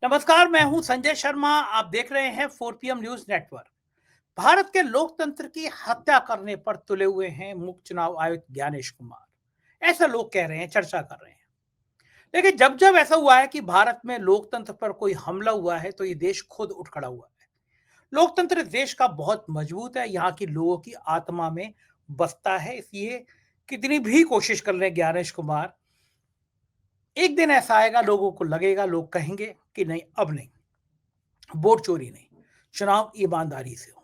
नमस्कार, मैं हूं संजय शर्मा। आप देख रहे हैं 4 PM न्यूज नेटवर्क। भारत के लोकतंत्र की हत्या करने पर तुले हुए हैं मुख्य चुनाव आयुक्त ज्ञानेश कुमार। ऐसा लोग कह रहे हैं, चर्चा कर रहे हैं। लेकिन जब जब ऐसा हुआ है कि भारत में लोकतंत्र पर कोई हमला हुआ है तो ये देश खुद उठ खड़ा हुआ है। लोकतंत्र देश का बहुत मजबूत है, यहाँ की लोगों की आत्मा में बसता है। इसलिए कितनी भी कोशिश कर लें ज्ञानेश कुमार, एक दिन ऐसा आएगा, लोगों को लगेगा, लोग कहेंगे कि नहीं, अब नहीं, वोट चोरी नहीं, चुनाव ईमानदारी से हो।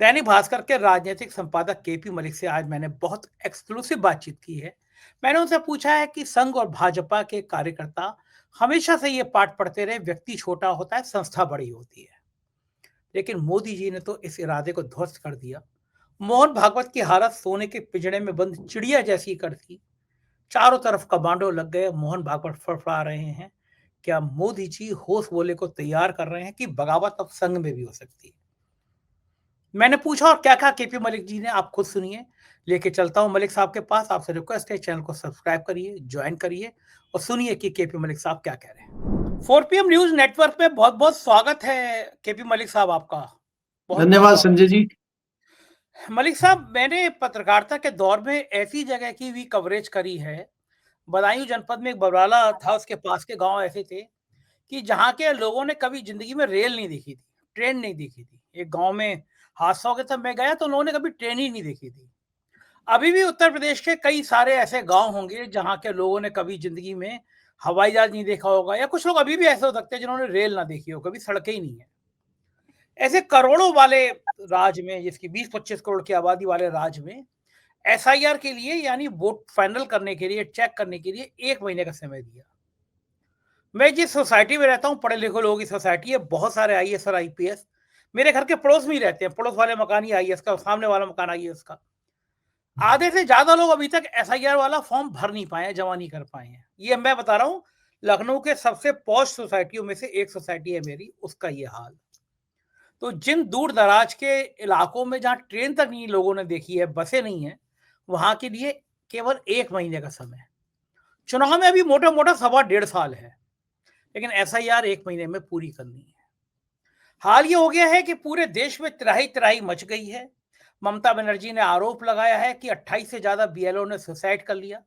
दैनिक भास्कर के राजनीतिक संपादक केपी मलिक से आज मैंने बहुत एक्सक्लूसिव बातचीत की है। मैंने उनसे पूछा है कि संघ और भाजपा के कार्यकर्ता हमेशा से ये पाठ पढ़ते रहे, व्यक्ति छोटा होता है, संस्था बड़ी होती है। लेकिन मोदी जी ने तो इस इरादे को ध्वस्त कर दिया। मोहन भागवत की हालत सोने के पिंजड़े में बंद चिड़िया जैसी कर दी। चारों तरफ कमांडो लग गए, मोहन भागवत फड़फड़ा रहे हैं। क्या मोदी जी होश बोले को तैयार कर रहे हैं कि बगावत अब संघ में भी हो सकती है? मैंने पूछा और क्या कहा केपी मलिक जी ने, आप खुद सुनिए। लेके चलता हूं मलिक साहब के पास। आपसे रिक्वेस्ट है, चैनल को सब्सक्राइब करिए, ज्वाइन करिए और सुनिए कि केपी मलिक साहब क्या कह रहे हैं। 4 PM न्यूज नेटवर्क में बहुत बहुत स्वागत है केपी मलिक साहब आपका। बहुत बहुत धन्यवाद स्वागत संजय जी। है मलिक साहब। मैंने पत्रकारिता के दौर में ऐसी जगह की भी कवरेज करी है। बदायूं जनपद में एक बरवाला था, उसके पास के गांव ऐसे थे कि जहाँ के लोगों ने कभी जिंदगी में रेल नहीं देखी थी, ट्रेन नहीं देखी थी। एक गांव में हादसा हो गया था, मैं गया तो उन्होंने कभी ट्रेन ही नहीं देखी थी। अभी भी उत्तर प्रदेश के कई सारे ऐसे गांव होंगे जहाँ के लोगों ने कभी जिंदगी में हवाई जहाज नहीं देखा होगा, या कुछ लोग अभी भी ऐसे हो सकते हैं जिन्होंने रेल ना देखी हो, कभी सड़कें ही नहीं है। ऐसे करोड़ों वाले राज्य में, जिसकी 20-25 करोड़ की आबादी वाले राज्य में, एसआईआर के लिए यानी वोट फाइनल करने के लिए, चेक करने के लिए 1 महीने का समय दिया। मैं जिस सोसाइटी में रहता हूँ, पढ़े लिखे लोगों की सोसाइटी है, बहुत सारे आईएएस और आईपीएस मेरे घर के पड़ोस में ही रहते हैं। पड़ोस वाले मकान ही आईएएस का, सामने वाला मकान आईएएस का। आधे से ज्यादा लोग अभी तक एसआईआर वाला फॉर्म भर नहीं पाए हैं, जमा नहीं कर पाए हैं। ये मैं बता रहा हूँ, लखनऊ के सबसे पॉश सोसाइटियों में से एक सोसाइटी है मेरी, उसका ये हाल। तो जिन दूर दराज के इलाकों में जहाँ ट्रेन तक नहीं लोगों ने देखी है, बसें नहीं है, वहां के लिए केवल 1 महीने का समय। चुनाव में अभी मोटा मोटा 1.25 साल है, लेकिन एसआईआर 1 महीने में पूरी करनी है। हाल ये हो गया है कि पूरे देश में त्राही त्राही मच गई है। ममता बनर्जी ने आरोप लगाया है कि 28 से ज्यादा बीएलओ ने सुसाइड कर लिया।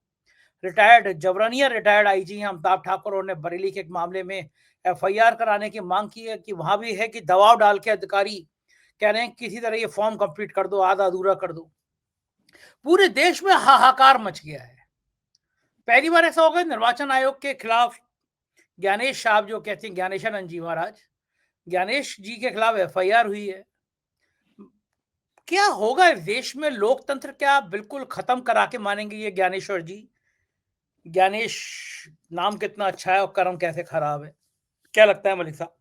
रिटायर्ड जबरानिया रिटायर्ड आईजी हैं अमिताभ ठाकुर ने बरेली के एक मामले में एफआईआर कराने की मांग की है कि वहां भी है कि दबाव डाल के अधिकारी कह रहे हैं किसी तरह ये फॉर्म कंप्लीट कर दो, आधा अधूरा कर दो। पूरे देश में हाहाकार मच गया है। पहली बार ऐसा होगा निर्वाचन आयोग के खिलाफ ज्ञानेश साहब, जो कहते हैं ज्ञानेशानंद जी महाराज, ज्ञानेश जी के खिलाफ एफआईआर हुई है। क्या होगा इस देश में? लोकतंत्र क्या बिल्कुल खत्म करा के मानेंगे ये ज्ञानेश्वर जी? ज्ञानेश नाम कितना अच्छा है और कर्म कैसे खराब है? क्या लगता है मलिक साहब?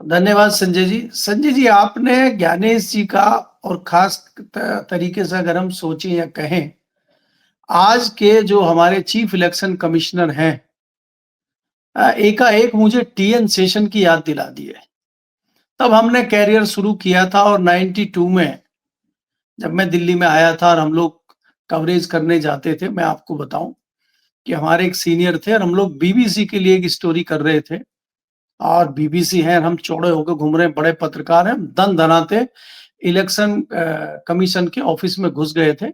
धन्यवाद संजय जी। संजय जी, आपने ज्ञानेश जी का, और खास तरीके से अगर हम सोचें या कहें, आज के जो हमारे चीफ इलेक्शन कमिश्नर हैं, एकाएक मुझे टीएन सेशन की याद दिला दी है। तब हमने कैरियर शुरू किया था और 92 में जब मैं दिल्ली में आया था और हम लोग कवरेज करने जाते थे, मैं आपको बताऊं कि हमारे एक सीनियर थे और हम लोग बीबीसी के लिए एक स्टोरी कर रहे थे। और बीबीसी है, हम चौड़े होकर घूम रहे हैं, बड़े पत्रकार हैं, दन दनाते इलेक्शन कमीशन के ऑफिस में घुस गए थे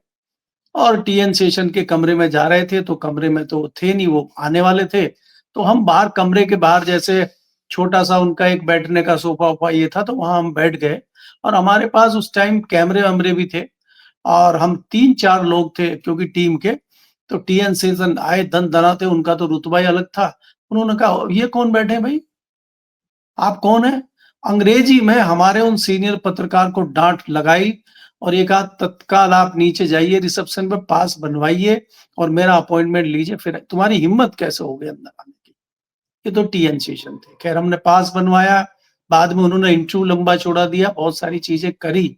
और टीएन सेशन के कमरे में जा रहे थे। तो कमरे में तो थे नहीं, वो आने वाले थे। तो हम बाहर, कमरे के बाहर, जैसे छोटा सा उनका एक बैठने का सोफा वोफा ये था, तो वहां हम बैठ गए। और हमारे पास उस टाइम कैमरे वैमरे भी थे और हम 3-4 लोग थे क्योंकि टीम के। तो टीएन सेशन आए दन दनाते, उनका तो रुतबा ही अलग था। उन्होंने कहा, ये कौन बैठे हैं भाई, आप कौन है? अंग्रेजी में हमारे उन सीनियर पत्रकार को डांट लगाई और ये कहा, तत्काल आप नीचे जाइए, रिसेप्शन पे पास बनवाइए और मेरा अपॉइंटमेंट लीजिए, फिर तुम्हारी हिम्मत कैसे हो गई अंदर आने की। ये तो टीएन सेशन थे। खैर, हमने पास बनवाया, बाद में उन्होंने इंटरव्यू लंबा चौड़ा दिया, बहुत सारी चीजें करी।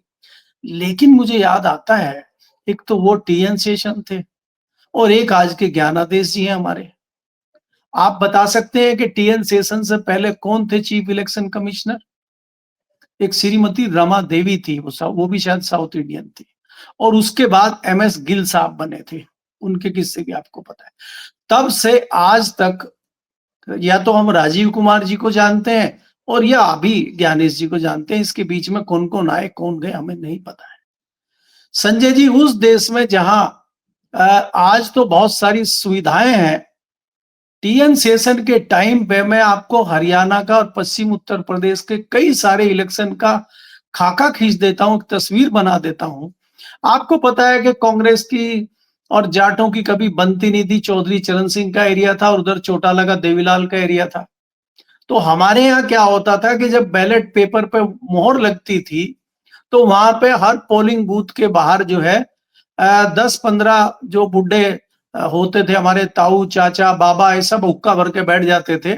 लेकिन मुझे याद आता है, एक तो वो टीएन सेशन थे और एक आज के ज्ञानादेश जी हैं हमारे। आप बता सकते हैं कि टीएन सेशन से पहले कौन थे चीफ इलेक्शन कमिश्नर? एक श्रीमती रमा देवी थी, वो भी शायद साउथ इंडियन थी। और उसके बाद एमएस गिल साहब बने थे, उनके किस्से भी आपको पता है। तब से आज तक या तो हम राजीव कुमार जी को जानते हैं और या अभी ज्ञानेश जी को जानते हैं। इसके बीच में कौन कौन आए कौन गए हमें नहीं पता है। संजय जी, उस देश में जहां आज तो बहुत सारी सुविधाएं हैं, टीएन सेशन के टाइम पे मैं आपको हरियाणा का और पश्चिम उत्तर प्रदेश के कई सारे इलेक्शन का खाका खींच देता हूं, तस्वीर बना देता हूं। आपको पता है कि कांग्रेस की और जाटों की कभी बनती नहीं थी। चौधरी चरण सिंह का एरिया था और उधर चोटाला का देवीलाल का एरिया था। तो हमारे यहाँ क्या होता था कि जब बैलेट पेपर पे मोहर लगती थी तो वहां पे हर पोलिंग बूथ के बाहर जो है 10-15 जो बुढ़े होते थे, हमारे ताऊ चाचा बाबा, ये सब हुक्का भर के बैठ जाते थे।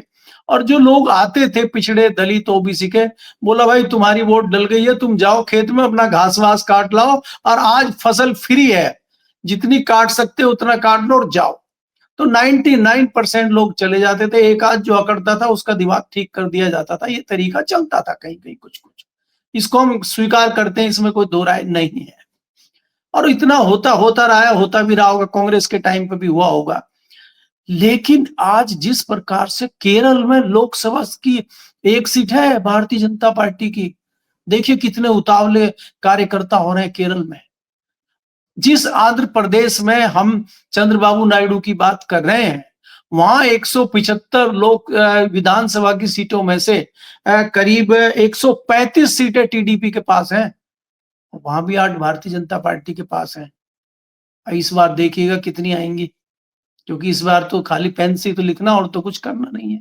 और जो लोग आते थे पिछड़े दलित ओबीसी के, बोला भाई तुम्हारी वोट डल गई है, तुम जाओ खेत में अपना घास वास काट लाओ और आज फसल फ्री है, जितनी काट सकते हो उतना काट लो और जाओ। तो 99% लोग चले जाते थे। एक आध जो अकड़ता था उसका दिमाग ठीक कर दिया जाता था। ये तरीका चलता था कहीं कहीं कुछ कुछ। इसको हम स्वीकार करते हैं, इसमें कोई दो राय नहीं है। और इतना होता होता रहा है, होता भी रहा होगा, कांग्रेस के टाइम पे भी हुआ होगा। लेकिन आज जिस प्रकार से केरल में लोकसभा की एक सीट है भारतीय जनता पार्टी की, देखिए कितने उतावले कार्यकर्ता हो रहे हैं केरल में। जिस आंध्र प्रदेश में हम चंद्रबाबू नायडू की बात कर रहे हैं, वहां 175 लोक विधानसभा की सीटों में से करीब 135 सीटें टीडीपी के पास हैं। वहां भी आज भारतीय जनता पार्टी के पास है। इस बार देखिएगा कितनी आएंगी, क्योंकि इस बार तो खाली पेन से तो लिखना और तो कुछ करना नहीं है।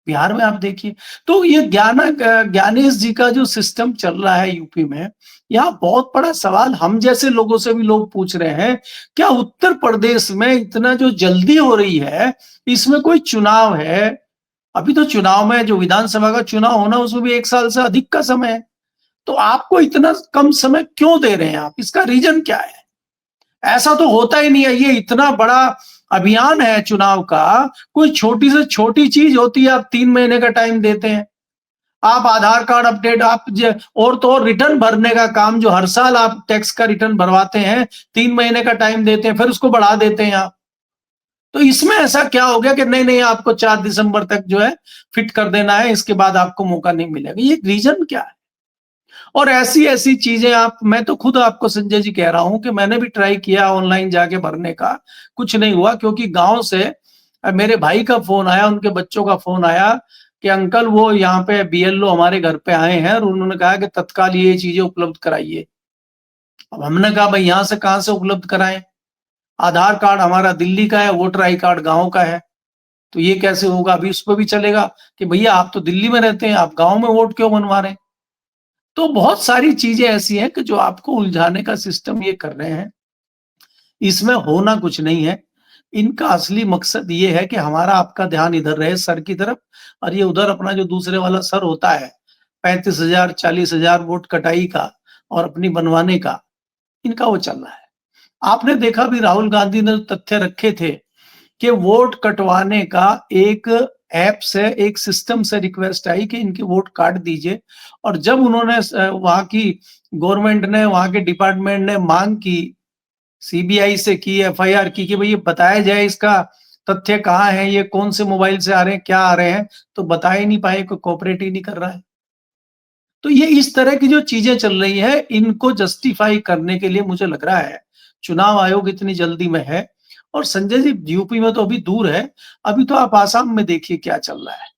बिहार में आप देखिए, तो ये ज्ञानेश जी का जो सिस्टम चल रहा है यूपी में, यहाँ बहुत बड़ा सवाल हम जैसे लोगों से भी लोग पूछ रहे हैं, क्या उत्तर प्रदेश में इतना जो जल्दी हो रही है, इसमें कोई चुनाव है? अभी तो चुनाव में, जो विधानसभा का चुनाव होना उसमें भी 1 साल से अधिक का समय है। तो आपको इतना कम समय क्यों दे रहे हैं आप? इसका रीजन क्या है? ऐसा तो होता ही नहीं है। ये इतना बड़ा अभियान है चुनाव का, कोई छोटी से छोटी चीज होती है आप 3 महीने का टाइम देते हैं। आप आधार कार्ड अपडेट, और तो और रिटर्न भरने का काम जो हर साल आप टैक्स का रिटर्न भरवाते हैं, 3 महीने का टाइम देते हैं, फिर उसको बढ़ा देते हैं आप। तो इसमें ऐसा क्या हो गया कि नहीं नहीं आपको 4 दिसंबर तक जो है फिट कर देना है, इसके बाद आपको मौका नहीं मिलेगा? ये रीजन क्या है? और ऐसी ऐसी चीजें मैं तो खुद आपको संजय जी कह रहा हूं कि मैंने भी ट्राई किया ऑनलाइन जाके भरने का, कुछ नहीं हुआ। क्योंकि गांव से मेरे भाई का फोन आया, उनके बच्चों का फोन आया कि अंकल वो यहाँ पे बीएलओ हमारे घर पे आए हैं और उन्होंने कहा कि तत्काल ये चीजें उपलब्ध कराइए। अब हमने कहा भाई यहाँ से कहाँ से उपलब्ध कराएं? आधार कार्ड हमारा दिल्ली का है, वोटर आई कार्ड गाँव का है, तो ये कैसे होगा? अभी उस पर भी चलेगा कि भैया आप तो दिल्ली में रहते हैं, आप गाँव में वोट क्यों बनवा रहे हैं? तो बहुत सारी चीजें ऐसी हैं कि जो आपको उलझाने का सिस्टम ये कर रहे हैं। इसमें होना कुछ नहीं है। इनका असली मकसद ये है कि हमारा आपका ध्यान इधर रहे सर की तरफ, और ये उधर अपना जो दूसरे वाला सर होता है 35,000 40,000 वोट कटाई का और अपनी बनवाने का, इनका वो चल रहा है। आपने देखा भी राहुल गांधी ने तथ्य रखे थे कि वोट कटवाने का एक ऐप से, एक सिस्टम से रिक्वेस्ट आई कि इनके वोट काट दीजिए। और जब उन्होंने वहां की गवर्नमेंट ने, वहां के डिपार्टमेंट ने मांग की, सीबीआई से की, एफआईआर की कि भाई ये बताया जाए इसका तथ्य कहाँ है, ये कौन से मोबाइल से आ रहे हैं, क्या आ रहे हैं, तो बता ही नहीं पाए, कोई कोऑपरेट ही नहीं कर रहा है। तो ये इस तरह की जो चीजें चल रही है, इनको जस्टिफाई करने के लिए मुझे लग रहा है चुनाव आयोग इतनी जल्दी में है। और संजय जी, यूपी में तो अभी दूर है, अभी तो आप आसाम में देखिए क्या चल रहा है।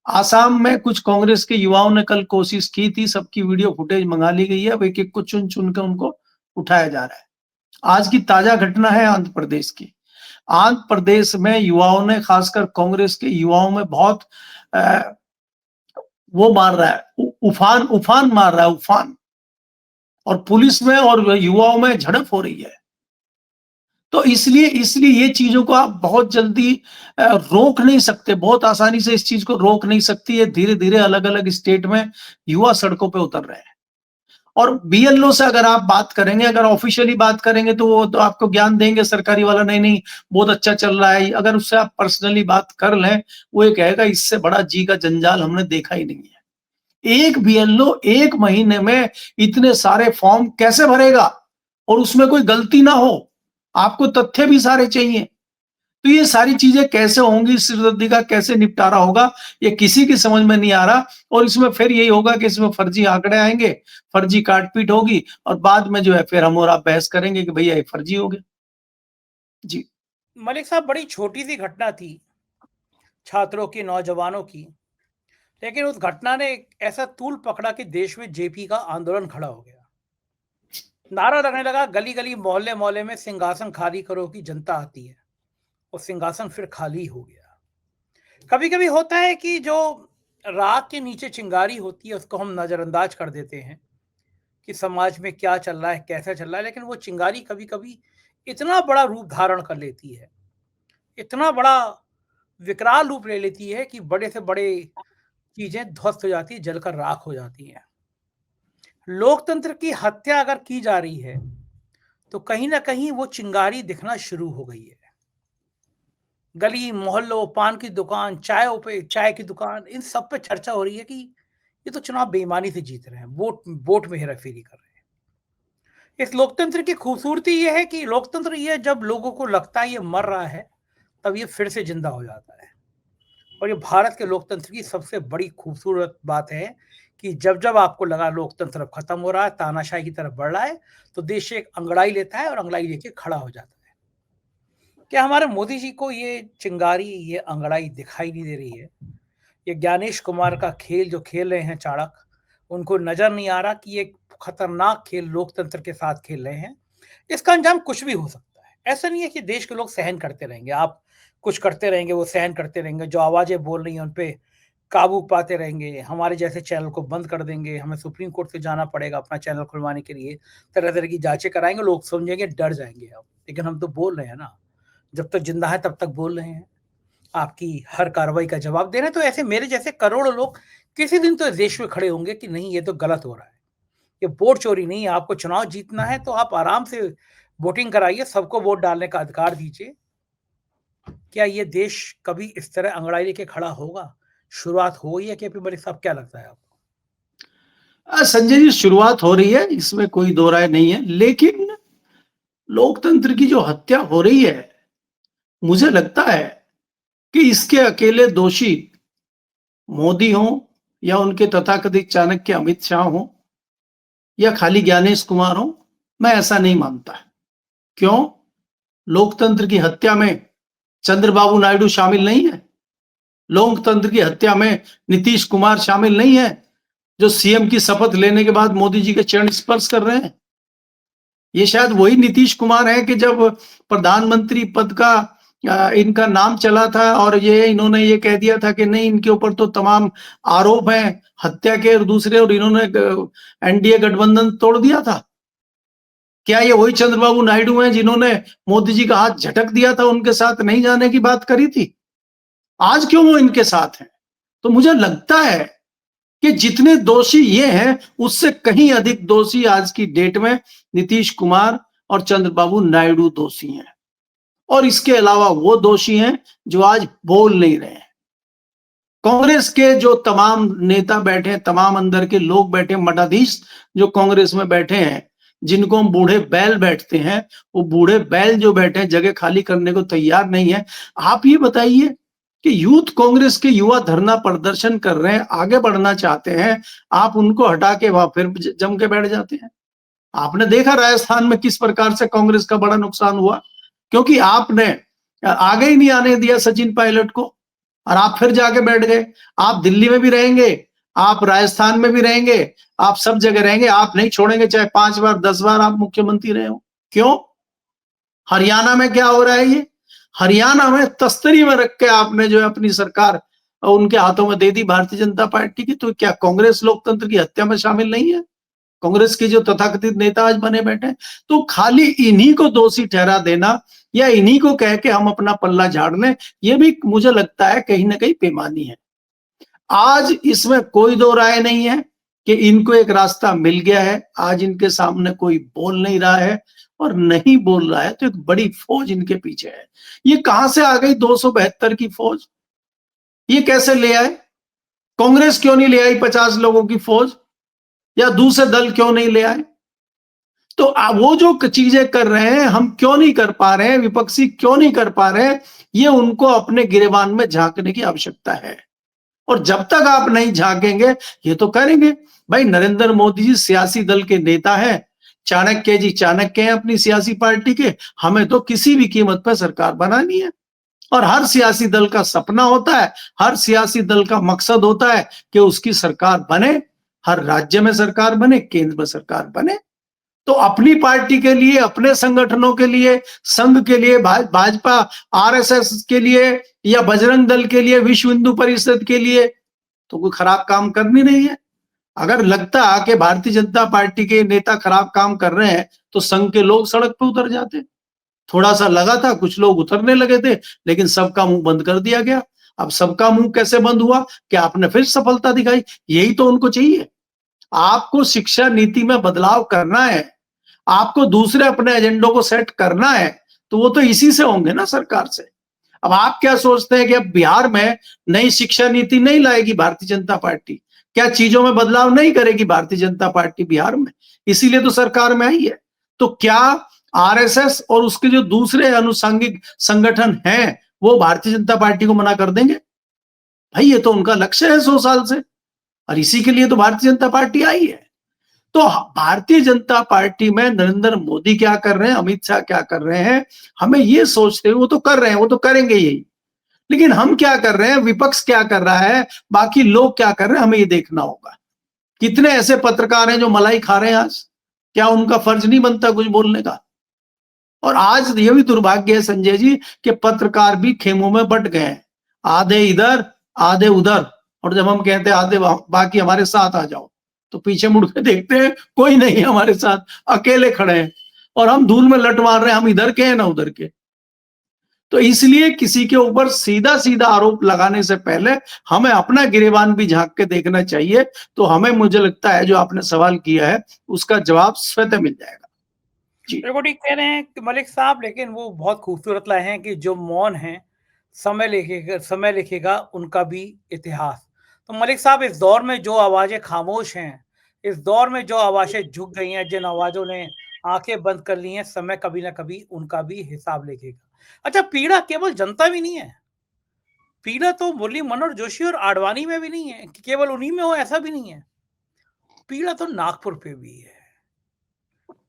आसाम में कुछ कांग्रेस के युवाओं ने कल कोशिश की थी, सबकी वीडियो फुटेज मंगा ली गई है, अब एक एक को चुन चुन के उनको उठाया जा रहा है। आज की ताजा घटना है आंध्र प्रदेश की। आंध्र प्रदेश में युवाओं ने, खासकर कांग्रेस के युवाओं में बहुत वो मार रहा है, उफान उफान मार रहा है, उफान। और पुलिस में और युवाओं में झड़प हो रही है। तो इसलिए इसलिए ये चीजों को आप बहुत जल्दी रोक नहीं सकते, बहुत आसानी से इस चीज को रोक नहीं सकती है। धीरे धीरे अलग अलग स्टेट में युवा सड़कों पे उतर रहे हैं। और बीएलओ से अगर आप बात करेंगे, अगर ऑफिशियली बात करेंगे, तो वो तो आपको ज्ञान देंगे सरकारी वाला, नहीं नहीं बहुत अच्छा चल रहा है। अगर उससे आप पर्सनली बात कर लें, वो ये कहेगा इससे बड़ा जी का जंजाल हमने देखा ही नहीं है। एक बीएलओ 1 महीने में इतने सारे फॉर्म कैसे भरेगा और उसमें कोई गलती ना हो? आपको तथ्य भी सारे चाहिए। तो ये सारी चीजें कैसे होंगी, सिरदर्दी का कैसे निपटारा होगा, ये किसी की समझ में नहीं आ रहा। और इसमें फिर यही होगा कि इसमें फर्जी आंकड़े आएंगे, फर्जी काटपीट होगी, और बाद में जो है फिर हम और आप बहस करेंगे कि भैया ये फर्जी हो गया। जी। मलिक साहब, बड़ी छोटी सी घटना थी, छात्रों की, नौजवानों की, लेकिन उस घटना ने एक ऐसा तूल पकड़ा कि देश में जेपी का आंदोलन खड़ा हो गया। नारा लगने लगा, गली गली, मोहल्ले मोहल्ले में, सिंहासन खाली करो की जनता आती है। और सिंहासन फिर खाली हो गया। कभी कभी होता है कि जो राख के नीचे चिंगारी होती है उसको हम नजरअंदाज कर देते हैं कि समाज में क्या चल रहा है, कैसे चल रहा है, लेकिन वो चिंगारी कभी कभी इतना बड़ा रूप धारण कर लेती है, इतना बड़ा विकराल रूप ले लेती है कि बड़े से बड़े चीजें ध्वस्त हो जाती है, जलकर राख हो जाती हैं। लोकतंत्र की हत्या अगर की जा रही है तो कहीं ना कहीं वो चिंगारी दिखना शुरू हो गई है। गली मोहल्लों, पान की दुकान, चाय की दुकान, इन सब पे चर्चा हो रही है कि ये तो चुनाव बेईमानी से जीत रहे हैं, वोट वोट में हेराफेरी कर रहे हैं। इस लोकतंत्र की खूबसूरती ये है कि लोकतंत्र ये जब लोगों को लगता है ये मर रहा है, तब ये फिर से जिंदा हो जाता है। और ये भारत के लोकतंत्र की सबसे बड़ी खूबसूरत बात है कि जब जब आपको लगा लोकतंत्र अब खत्म हो रहा है, तानाशाही की तरफ बढ़ रहा है, तो देश एक अंगड़ाई लेता है और अंगड़ाई लेके खड़ा हो जाता है। क्या हमारे मोदी जी को ये चिंगारी, ये अंगड़ाई दिखाई नहीं दे रही है? ये ज्ञानेश कुमार का खेल जो खेल रहे हैं चाणक, उनको नजर नहीं आ रहा कि ये खतरनाक खेल लोकतंत्र के साथ खेल रहे हैं? इसका अंजाम कुछ भी हो सकता है। ऐसा नहीं है कि देश के लोग सहन करते रहेंगे, आप कुछ करते रहेंगे, वो सहन करते रहेंगे, जो आवाजें बोल रही हैं उन पे काबू पाते रहेंगे, हमारे जैसे चैनल को बंद कर देंगे, हमें सुप्रीम कोर्ट से जाना पड़ेगा अपना चैनल खुलवाने के लिए, तरह तरह की जांचें कराएंगे, लोग समझेंगे, डर जाएंगे। अब लेकिन हम तो बोल रहे हैं ना, जब तक जिंदा है तब तक बोल रहे हैं, आपकी हर कार्रवाई का जवाब दे रहे हैं। तो ऐसे मेरे जैसे करोड़ों लोग किसी दिन तो इस देश में खड़े होंगे कि नहीं, ये तो गलत हो रहा है, ये वोट चोरी नहीं है। आपको चुनाव जीतना है तो आप आराम से वोटिंग कराइए, सबको वोट डालने का अधिकार दीजिए। क्या ये देश कभी इस तरह अंगड़ाई लेके खड़ा होगा? शुरुआत हो गई है केपी मलिक साहब, क्या लगता है आपको? संजय जी, शुरुआत हो रही है, इसमें कोई दो राय नहीं है, लेकिन लोकतंत्र की जो हत्या हो रही है, मुझे लगता है कि इसके अकेले दोषी मोदी हो, या उनके तथाकथित चाणक्य अमित शाह हो, या खाली ज्ञानेश कुमार हो। मैं ऐसा नहीं मानता। क्यों? लोकतंत्र की हत्या में चंद्रबाबू नायडू शामिल नहीं है, लोकतंत्र की हत्या में नीतीश कुमार शामिल नहीं है, जो सीएम की शपथ लेने के बाद मोदी जी के चरण स्पर्श कर रहे हैं। ये शायद वही नीतीश कुमार है कि जब प्रधानमंत्री पद का इनका नाम चला था और ये इन्होंने ये कह दिया था कि नहीं, इनके ऊपर तो तमाम आरोप हैं हत्या के और दूसरे, और इन्होंने एनडीए गठबंधन तोड़ दिया था। क्या ये वही चंद्रबाबू नायडू हैं जिन्होंने मोदी जी का हाथ झटक दिया था, उनके साथ नहीं जाने की बात करी थी? आज क्यों वो इनके साथ हैं? तो मुझे लगता है कि जितने दोषी ये हैं, उससे कहीं अधिक दोषी आज की डेट में नीतीश कुमार और चंद्रबाबू नायडू दोषी हैं। और इसके अलावा वो दोषी हैं जो आज बोल नहीं रहे हैं। कांग्रेस के जो तमाम नेता बैठे हैं, तमाम अंदर के लोग बैठे, मठाधीश जो कांग्रेस में बैठे हैं, जिनको हम बूढ़े बैल बैठते हैं, वो बूढ़े बैल जो बैठे हैं जगह खाली करने को तैयार नहीं है। आप ये बताइए कि यूथ कांग्रेस के युवा धरना प्रदर्शन कर रहे हैं, आगे बढ़ना चाहते हैं, आप उनको हटा के वहां फिर जम के बैठ जाते हैं। आपने देखा राजस्थान में किस प्रकार से कांग्रेस का बड़ा नुकसान हुआ, क्योंकि आपने आगे ही नहीं आने दिया सचिन पायलट को, और आप फिर जाके बैठ गए। आप दिल्ली में भी रहेंगे, आप राजस्थान में भी रहेंगे, आप सब जगह रहेंगे, आप नहीं छोड़ेंगे, चाहे 5 बार 10 बार आप मुख्यमंत्री रहे हो। क्यों? हरियाणा में क्या हो रहा है? ये हरियाणा में तस्तरी में रख के आपने जो है अपनी सरकार उनके हाथों में दे दी, भारतीय जनता पार्टी की। तो क्या कांग्रेस लोकतंत्र की हत्या में शामिल नहीं है? कांग्रेस के जो तथाकथित नेता आज बने बैठे, तो खाली इन्हीं को दोषी ठहरा देना या इन्हीं को कह के हम अपना पल्ला झाड़ लें, ये भी मुझे लगता है कहीं ना कहीं बेईमानी है। आज इसमें कोई दो राय नहीं है कि इनको एक रास्ता मिल गया है। आज इनके सामने कोई बोल नहीं रहा है, और नहीं बोल रहा है तो एक बड़ी फौज इनके पीछे है। ये कहां से आ गई 272 की फौज? ये कैसे ले आए? कांग्रेस क्यों नहीं ले आई 50 लोगों की फौज, या दूसरे दल क्यों नहीं ले आए? तो वो जो चीजें कर रहे हैं हम क्यों नहीं कर पा रहे हैं, विपक्षी क्यों नहीं कर पा रहे हैं, ये उनको अपने गिरेबान में झांकने की आवश्यकता है। और जब तक आप नहीं झांकेंगे, ये तो करेंगे। भाई नरेंद्र मोदी जी सियासी दल के नेता हैं, चाणक्य जी चाणक्य हैं अपनी सियासी पार्टी के। हमें तो किसी भी कीमत पर सरकार बनानी है, और हर सियासी दल का सपना होता है, हर सियासी दल का मकसद होता है कि उसकी सरकार बने, हर राज्य में सरकार बने, केंद्र में सरकार बने। तो अपनी पार्टी के लिए, अपने संगठनों के लिए, संघ के लिए, भाजपा, आरएसएस के लिए या बजरंग दल के लिए, विश्व हिंदू परिषद के लिए तो कोई खराब काम करनी नहीं है। अगर लगता कि भारतीय जनता पार्टी के नेता खराब काम कर रहे हैं तो संघ के लोग सड़क पे उतर जाते। थोड़ा सा लगा था, कुछ लोग उतरने लगे थे, लेकिन सबका मुंह बंद कर दिया गया। अब सबका मुंह कैसे बंद हुआ कि आपने फिर सफलता दिखाई। यही तो उनको चाहिए। आपको शिक्षा नीति में बदलाव करना है, आपको दूसरे अपने एजेंडों को सेट करना है, तो वो तो इसी से होंगे ना, सरकार से। अब आप क्या सोचते हैं कि अब बिहार में नई शिक्षा नीति नहीं लाएगी भारतीय जनता पार्टी? क्या चीजों में बदलाव नहीं करेगी भारतीय जनता पार्टी बिहार में? इसीलिए तो सरकार में आई है। तो क्या आरएसएस और उसके जो दूसरे अनुषंगिक संगठन हैं वो भारतीय जनता पार्टी को मना कर देंगे? भाई ये तो उनका लक्ष्य है 100 साल से, और इसी के लिए तो भारतीय जनता पार्टी आई है। तो भारतीय जनता पार्टी में नरेंद्र मोदी क्या कर रहे हैं, अमित शाह क्या कर रहे हैं, हमें ये सोचते हुए, वो तो कर रहे हैं, वो तो करेंगे यही, लेकिन हम क्या कर रहे हैं, विपक्ष क्या कर रहा है, बाकी लोग क्या कर रहे हैं, हमें ये देखना होगा। कितने ऐसे पत्रकार हैं जो मलाई खा रहे हैं आज? क्या उनका फर्ज नहीं बनता कुछ बोलने का? और आज ये भी दुर्भाग्य है संजय जी कि पत्रकार भी खेमों में बट गए हैं, आधे इधर आधे उधर। और जब हम कहते हैं आधे बाकी हमारे साथ आ जाओ, तो पीछे मुड़ के देखते हैं कोई नहीं हमारे साथ, अकेले खड़े हैं और हम धूल में लट मार रहे हैं, हम इधर के हैं ना उधर के। तो इसलिए किसी के ऊपर सीधा सीधा आरोप लगाने से पहले हमें अपना गिरेबान भी झांक के देखना चाहिए। तो हमें, मुझे लगता है जो आपने सवाल किया है उसका जवाब स्वतः मिल जाएगा। जी बिल्कुल ठीक कह रहे हैं कि मलिक साहब, लेकिन वो बहुत खूबसूरत लाए हैं कि जो मौन है समय लिखेगा उनका भी इतिहास। तो मलिक साहब, इस दौर में जो आवाज़ें खामोश हैं, इस दौर में जो आवाज़ें झुक गई हैं, जिन आवाज़ों ने आँखें बंद कर ली हैं, समय कभी ना कभी उनका भी हिसाब लेगा। अच्छा, पीड़ा केवल जनता में नहीं है, पीड़ा तो मुरली मनोहर जोशी और आडवाणी में भी नहीं है कि केवल उन्हीं में हो, ऐसा भी नहीं है। पीड़ा तो नागपुर पे भी है।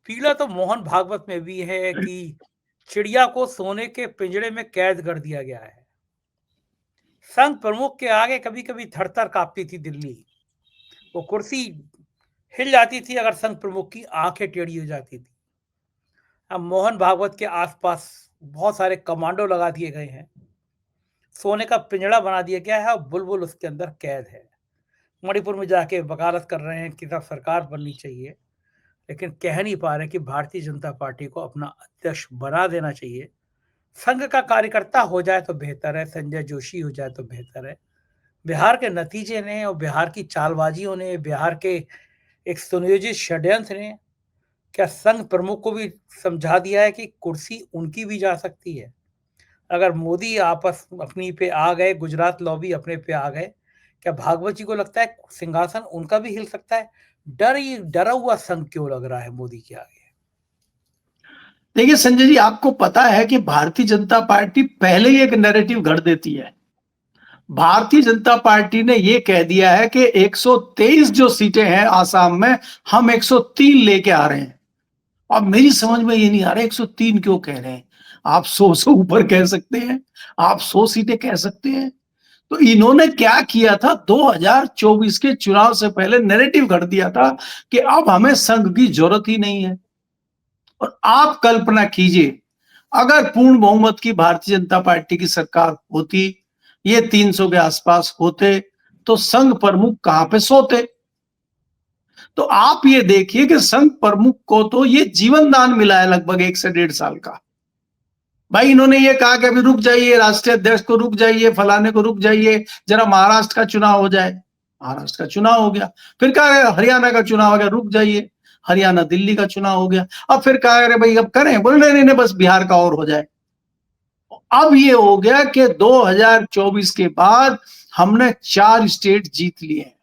पीड़ा तो मोहन भागवत में भी है कि चिड़िया को सोने के पिंजरे में कैद कर दिया गया है। संघ प्रमुख के आगे कभी-कभी थर-थर काँपती थी दिल्ली। वो कुर्सी हिल जाती थी अगर संघ प्रमुख की आँखें टेढ़ी हो जाती थी। अब मोहन भागवत के आस-पास बहुत सारे कमांडो लगा दिए गए हैं। सोने का पिंजड़ा बना दिया गया है और बुलबुल उसके अंदर कैद है। मणिपुर में जाके वकालत कर रहे हैं कि साहब सरकार बननी चाहिए, लेकिन कह नहीं पा रहे कि भारतीय जनता पार्टी को अपना अध्यक्ष बना देना चाहिए। संघ का कार्यकर्ता हो जाए तो बेहतर है, संजय जोशी हो जाए तो बेहतर है। बिहार के नतीजे ने और बिहार की चालबाजियों ने, बिहार के एक सुनियोजित षड्यंत्र ने क्या संघ प्रमुख को भी समझा दिया है कि कुर्सी उनकी भी जा सकती है। अगर मोदी आपस अपनी पे आ गए, गुजरात लॉबी अपने पे आ गए, क्या भागवत जी को लगता है सिंहासन उनका भी हिल सकता है? डरा हुआ संघ क्यों लग रहा है मोदी के आगे? देखिए संजय जी, आपको पता है कि भारतीय जनता पार्टी पहले ही एक नैरेटिव गढ़ देती है। भारतीय जनता पार्टी ने यह कह दिया है कि 123 जो सीटें हैं आसाम में, हम 103 लेके आ रहे हैं। अब मेरी समझ में ये नहीं आ रहा 103 क्यों कह रहे हैं। आप 100 से ऊपर कह सकते हैं, आप 100 सीटें कह सकते हैं। तो इन्होंने क्या किया था, 2024 के चुनाव से पहले नैरेटिव गढ़ दिया था कि अब हमें संघ की जरूरत ही नहीं है। और आप कल्पना कीजिए, अगर पूर्ण बहुमत की भारतीय जनता पार्टी की सरकार होती, ये 300 के आसपास होते, तो संघ प्रमुख कहां पे सोते? तो आप ये देखिए कि संघ प्रमुख को तो ये जीवन दान मिला है लगभग 1 से 1.5 साल का। भाई इन्होंने ये कहा कि अभी रुक जाइए, राष्ट्रीय अध्यक्ष को रुक जाइए, फलाने को रुक जाइए, जरा महाराष्ट्र का चुनाव हो जाए। महाराष्ट्र का चुनाव हो गया, फिर कहा हरियाणा का चुनाव हो गया, रुक जाइए। हरियाणा दिल्ली का चुनाव हो गया, अब फिर कहा अरे भाई अब करें, बोले नहीं नहीं बस बिहार का और हो जाए। अब ये हो गया कि 2024 के बाद हमने 4 स्टेट जीत लिए हैं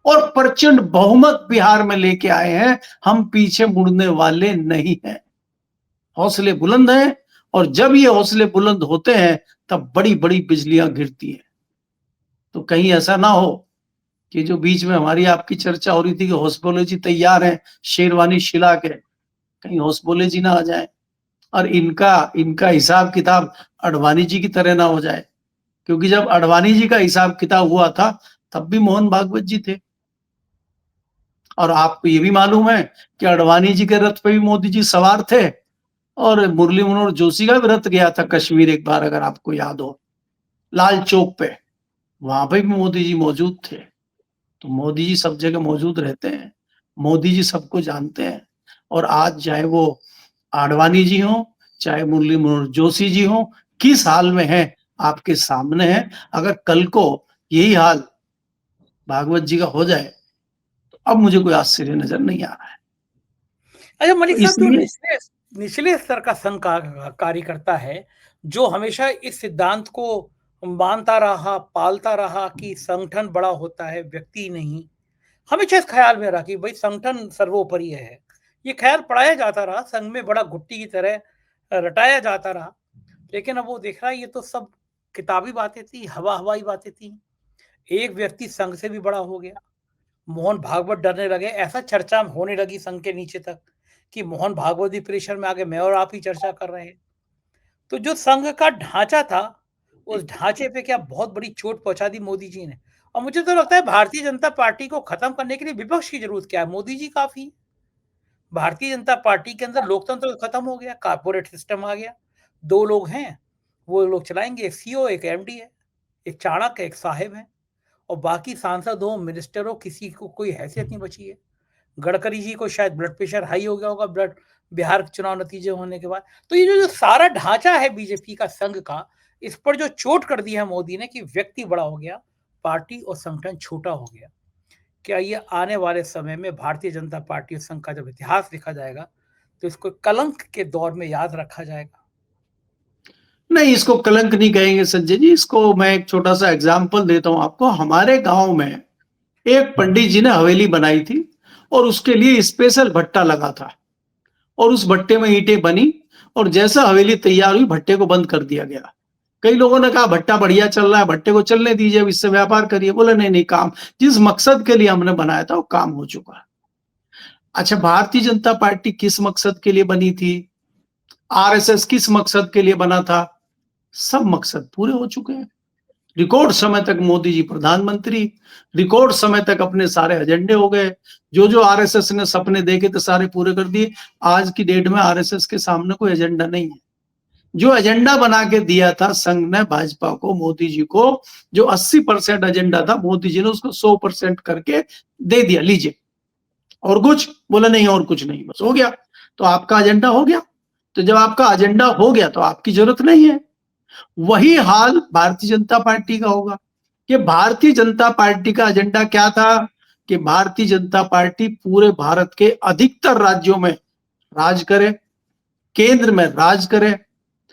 और प्रचंड बहुमत बिहार में लेके आए हैं। हम पीछे मुड़ने वाले नहीं हैं। हौसले बुलंद हैं और जब ये हौसले बुलंद होते हैं तब बड़ी बड़ी बिजलियां गिरती हैं। तो कहीं ऐसा ना हो कि जो बीच में हमारी आपकी चर्चा हो रही थी कि हौसबोले जी तैयार हैं शेरवानी शिला के, कहीं हौसबोले जी ना आ जाए और इनका इनका हिसाब किताब अडवाणी जी की तरह ना हो जाए, क्योंकि जब अडवाणी जी का हिसाब किताब हुआ था तब भी मोहन भागवत जी थे। और आपको ये भी मालूम है कि अडवाणी जी के रथ पे भी मोदी जी सवार थे और मुरली मनोहर जोशी का भी रथ गया था कश्मीर एक बार, अगर आपको याद हो, लाल चौक पे, वहां पे भी मोदी जी मौजूद थे। तो मोदी जी सब जगह मौजूद रहते हैं, मोदी जी सबको जानते हैं। और आज चाहे वो आडवाणी जी हो, चाहे मुरली मनोहर जोशी जी हो, किस हाल में है आपके सामने है। अगर कल को यही हाल भागवत जी का हो जाए तो अब मुझे कोई आश्चर्य नजर नहीं आ रहा है। अच्छा तो मलिक साहब, जो इसलिए निचले स्तर का संघ कार्यकर्ता है, जो हमेशा इस सिद्धांत को मानता रहा, पालता रहा कि संगठन बड़ा होता है, व्यक्ति नहीं। हमेशा इस ख्याल में रहा कि भाई संगठन सर्वोपरि है। ये ख्याल पढ़ाया जाता रहा, संघ में बड़ा गुट्टी की तरह रटाया जाता रहा। लेकिन अब वो देख रहा है ये तो सब किताबी बातें थी, हवा-हवाई बातें थी। एक व्यक्ति संघ से भी बड़ा हो गया। मोहन भागवत डरने लगे, ऐसा चर्चा होने लगी संघ के नीचे तक कि मोहन भागवत भी प्रेशर में आ गए, मैं और आप ही चर्चा कर रहे हैं। तो जो संघ का ढांचा था, उस ढांचे पे क्या बहुत बड़ी चोट पहुंचा दी मोदी जी ने। और मुझे तो लगता है भारतीय जनता पार्टी को खत्म करने के लिए विपक्ष की जरूरत क्या है, मोदी जी काफी है। भारतीय जनता पार्टी के अंदर लोकतंत्र तो खत्म हो गया, कारपोरेट सिस्टम आ गया। 2 लोग हैं, वो लोग चलाएंगे, एक सीईओ, एक एमडी है, एक चाणक्य, एक साहिब है, और बाकी सांसद हो, मिनिस्टर हो, किसी को कोई हैसियत नहीं बची है। गडकरी जी को शायद ब्लड प्रेशर हाई हो गया होगा, ब्लड बिहार चुनाव नतीजे होने के बाद। तो ये जो सारा ढांचा है बीजेपी का, संघ का, इस पर जो चोट कर दी है मोदी ने कि व्यक्ति बड़ा हो गया, पार्टी और संगठन छोटा हो गया। क्या ये आने वाले समय में भारतीय जनता पार्टी और संघ का जब इतिहास लिखा जाएगा तो इसको कलंक के दौर में याद रखा जाएगा? नहीं, इसको कलंक नहीं कहेंगे संजय जी। इसको मैं एक छोटा सा एग्जाम्पल देता हूं आपको। हमारे गांव में एक पंडित जी ने हवेली बनाई थी और उसके लिए स्पेशल भट्टा लगा था, और उस भट्टे में ईंटें बनी, और जैसा हवेली तैयार हुई भट्टे को बंद कर दिया गया। कई लोगों ने कहा भट्टा बढ़िया चल रहा है, भट्टे को चलने दीजिए, अब इससे व्यापार करिए। बोले नहीं नहीं, काम जिस मकसद के लिए हमने बनाया था वो काम हो चुका है। अच्छा, भारतीय जनता पार्टी किस मकसद के लिए बनी थी, आरएसएस किस मकसद के लिए बना था, सब मकसद पूरे हो चुके हैं। रिकॉर्ड समय तक मोदी जी प्रधानमंत्री, रिकॉर्ड समय तक अपने सारे एजेंडे हो गए। जो जो आरएसएस ने सपने देखे थे सारे पूरे कर दिए। आज की डेट में आरएसएस के सामने कोई एजेंडा नहीं है। जो एजेंडा बना के दिया था संघ ने भाजपा को, मोदी जी को, जो 80% एजेंडा था, मोदी जी ने उसको 100% करके दे दिया, लीजिए। और कुछ बोला नहीं, और कुछ नहीं, बस हो गया। तो आपका एजेंडा हो गया। तो जब आपका एजेंडा हो गया तो आपकी जरूरत नहीं है। वही हाल भारतीय जनता पार्टी का होगा कि भारतीय जनता पार्टी का एजेंडा क्या था कि भारतीय जनता पार्टी पूरे भारत के अधिकतर राज्यों में राज करे, केंद्र में राज करे,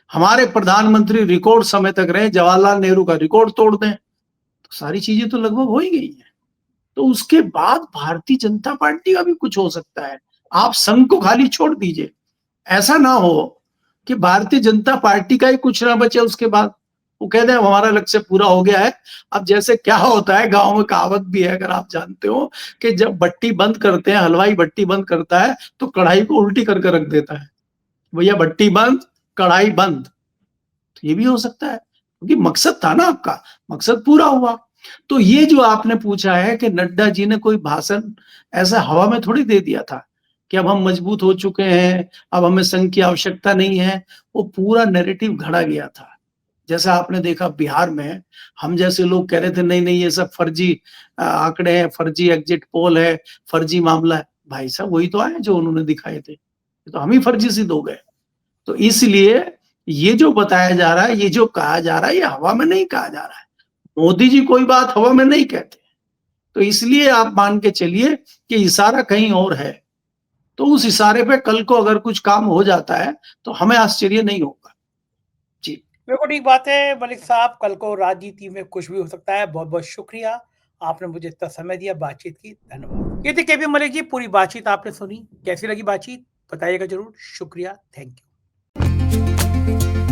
हमारे प्रधानमंत्री रिकॉर्ड समय तक रहे, जवाहरलाल नेहरू का रिकॉर्ड तोड़ दें। तो सारी चीजें तो लगभग हो ही गई है। तो उसके बाद भारतीय जनता पार्टी का भी कुछ हो सकता है। आप संघ को खाली छोड़ दीजिए, ऐसा ना हो कि भारतीय जनता पार्टी का ही कुछ ना बचे उसके बाद। वो कहते हैं हमारा लक्ष्य पूरा हो गया है। अब जैसे क्या होता है, गांव में कहावत भी है, अगर आप जानते हो, कि जब भट्टी बंद करते हैं, हलवाई भट्टी बंद करता है तो कढ़ाई को उल्टी करके रख देता है। भैया भट्टी बंद, कढ़ाई बंद। तो ये भी हो सकता है, क्योंकि मकसद था ना आपका, मकसद पूरा हुआ। तो ये जो आपने पूछा है कि नड्डा जी ने कोई भाषण ऐसा हवा में थोड़ी दे दिया था कि अब हम मजबूत हो चुके हैं, अब हमें संघ की आवश्यकता नहीं है। वो पूरा नैरेटिव घड़ा गया था। जैसा आपने देखा बिहार में, हम जैसे लोग कह रहे थे नहीं नहीं ये सब फर्जी आंकड़े हैं, फर्जी एग्जिट पोल है, फर्जी मामला है। भाई साहब वही तो आए जो उन्होंने दिखाए थे, तो हम ही फर्जी सिद्ध हो गए। तो इसलिए ये जो बताया जा रहा है, ये जो कहा जा रहा है, ये हवा में नहीं कहा जा रहा है। मोदी जी कोई बात हवा में नहीं कहते। तो इसलिए आप मान के चलिए कि इशारा कहीं और है। तो उस इशारे पे कल को अगर कुछ काम हो जाता है तो हमें आश्चर्य नहीं होगा। जी। बिल्कुल ठीक बात है मलिक साहब, कल को राजनीति में कुछ भी हो सकता है। बहुत बहुत शुक्रिया, आपने मुझे इतना समय दिया, बातचीत की, धन्यवाद। ये थी केपी मलिक जी, पूरी बातचीत आपने सुनी, कैसी लगी बातचीत बताइएगा जरूर। शुक्रिया, थैंक यू। है।